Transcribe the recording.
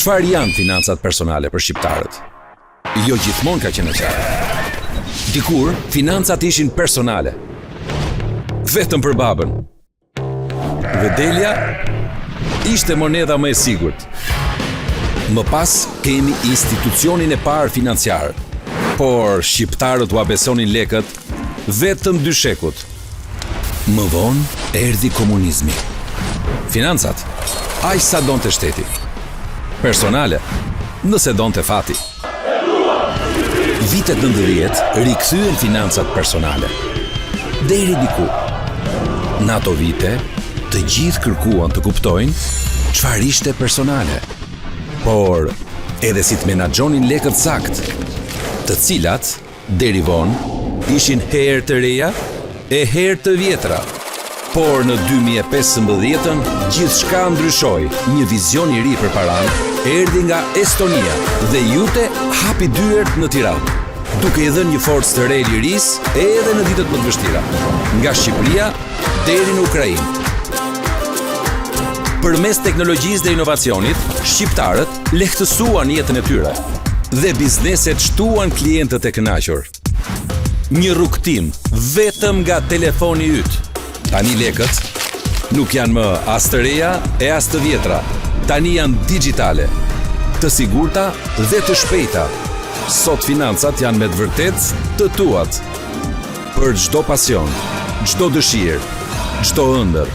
Çfarë janë financat personale për shqiptarët? Jo gjithmonë ka qenë qartë. Dikur, financat ishin personale. Vetëm për babën. Dhe delja ishte monedha më e sigurt. Më pas kemi institucionin e parë financiar. Por shqiptarët u abesonin lekët vetëm 2 shekut. Më vonë erdhi komunizmi. Financat, aq sa donte shteti. Personale, nëse donte fati. Vitet 90 rikthyen financat personale. Deri diku. Në ato vite, të gjithë kërkuan të kuptojnë çfarë ishte personale. Por edhe si të menaxhonin lekët sakt, të cilat deri vonë ishin herë të reja e herë të vjetra. Por në 2015 gjithçka ndryshoi. Një vizion i ri për paranë erdhi nga Estonia dhe Jute hapi dyert në Tiranë, duke i dhënë një forcë të re lirisë edhe në ditët më të vështira, nga Shqipëria deri në Ukrainë. Përmes teknologjisë dhe inovacionit, shqiptarët lehtësuan jetën e tyre dhe bizneset shtuan klientët e kënaqur. Një rrugtim vetëm nga telefoni yt. Tani lekët nuk janë më as të reja e as të vjetra. Tani janë digjitale, të sigurta dhe të shpejta. Sot financat janë me të vërtet të tuat. Për çdo pasion, çdo dëshirë, çdo ëndër,